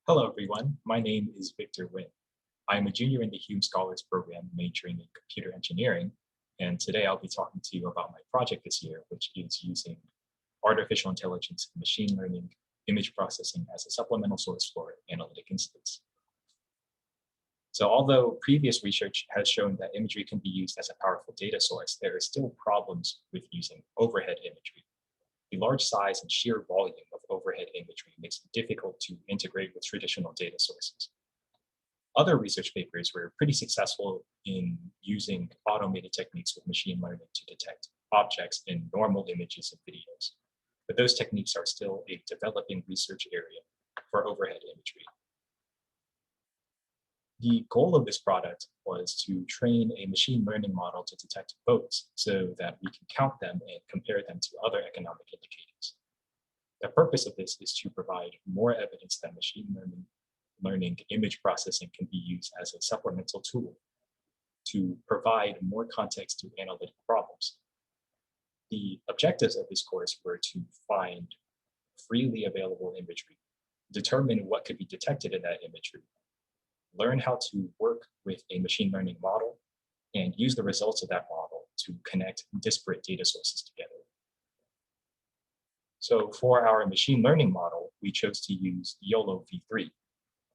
Hello, everyone. My name is Victor Wynn. I am a junior in the Hume Scholars Program majoring in computer engineering, and today I'll be talking to you about my project this year, which is using artificial intelligence and machine learning image processing as a supplemental source for analytic instance. So although previous research has shown that imagery can be used as a powerful data source, there are still problems with using overhead imagery. The large size and sheer volume of overhead imagery makes it difficult to integrate with traditional data sources. Other research papers were pretty successful in using automated techniques with machine learning to detect objects in normal images and videos, but those techniques are still a developing research area for overhead imagery. The goal of this product was to train a machine learning model to detect boats so that we can count them and compare them to other economic indicators. The purpose of this is to provide more evidence that machine learning image processing can be used as a supplemental tool to provide more context to analytic problems. The objectives of this course were to find freely available imagery, determine what could be detected in that imagery, learn how to work with a machine learning model, and use the results of that model to connect disparate data sources together. So for our machine learning model, we chose to use YOLO v3,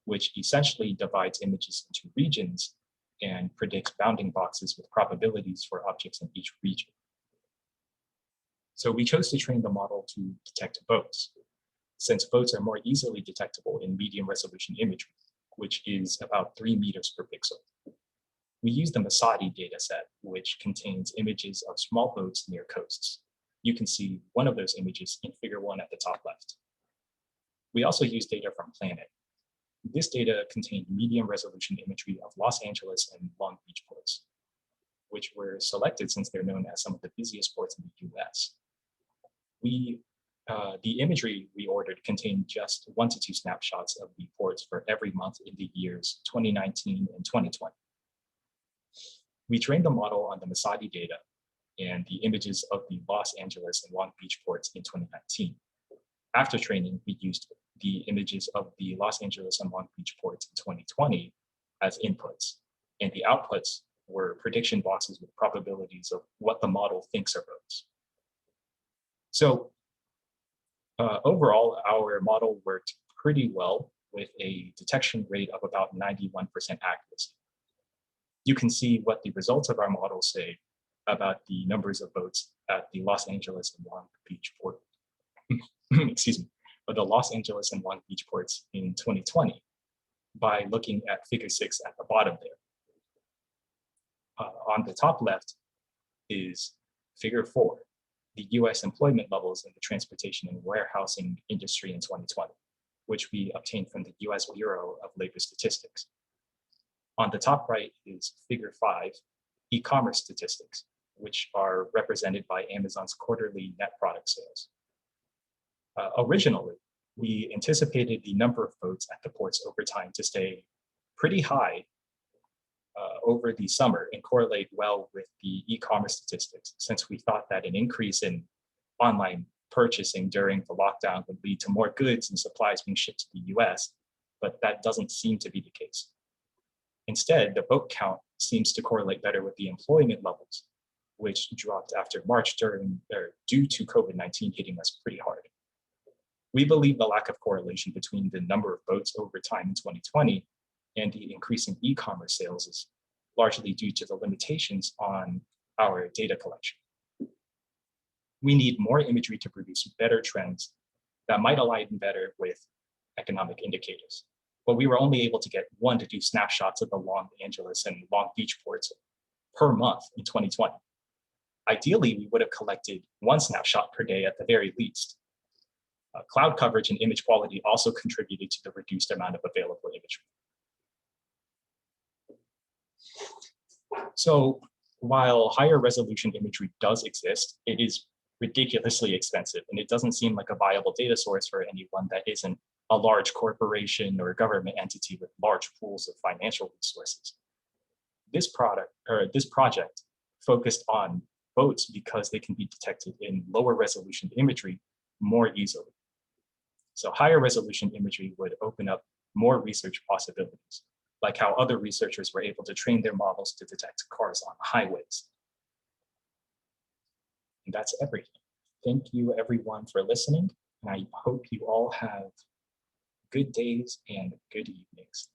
which essentially divides images into regions and predicts bounding boxes with probabilities for objects in each region. So we chose to train the model to detect boats, since boats are more easily detectable in medium resolution imagery, which is about 3 meters per pixel. We used the Masadi dataset, which contains images of small boats near coasts. You can see one of those images in figure 1 at the top left. We also used data from Planet. This data contained medium resolution imagery of Los Angeles and Long Beach ports, which were selected since they're known as some of the busiest ports in the US. The imagery we ordered contained just 1 to 2 snapshots of the ports for every month in the years 2019 and 2020. We trained the model on the Masadi data and the images of the Los Angeles and Long Beach ports in 2019. After training, we used the images of the Los Angeles and Long Beach ports in 2020 as inputs, and the outputs were prediction boxes with probabilities of what the model thinks are boats. So overall, our model worked pretty well with a detection rate of about 91% accuracy. You can see what the results of our model say about the numbers of boats at the Los Angeles and Long Beach port, excuse me, or the Los Angeles and Long Beach ports in 2020 by looking at figure 6 at the bottom there. On the top left is figure 4. The US employment levels in the transportation and warehousing industry in 2020, which we obtained from the US Bureau of Labor Statistics. On the top right is figure 5, e-commerce statistics, which are represented by Amazon's quarterly net product sales. Originally, we anticipated the number of boats at the ports over time to stay pretty high over the summer and correlate well with the e-commerce statistics, since we thought that an increase in online purchasing during the lockdown would lead to more goods and supplies being shipped to the US, but that doesn't seem to be the case. Instead, the boat count seems to correlate better with the employment levels, which dropped after March due to COVID-19 hitting us pretty hard. We believe the lack of correlation between the number of boats over time in 2020 and the increasing e-commerce sales is largely due to the limitations on our data collection. We need more imagery to produce better trends that might align better with economic indicators, but we were only able to get 1 to 2 snapshots of the Los Angeles and Long Beach ports per month in 2020. Ideally, we would have collected 1 snapshot per day at the very least. Cloud coverage and image quality also contributed to the reduced amount of available imagery. So while higher resolution imagery does exist, it is ridiculously expensive, and it doesn't seem like a viable data source for anyone that isn't a large corporation or a government entity with large pools of financial resources. This project focused on boats because they can be detected in lower resolution imagery more easily. So higher resolution imagery would open up more research possibilities, like how other researchers were able to train their models to detect cars on highways. And that's everything. Thank you everyone for listening. And I hope you all have good days and good evenings.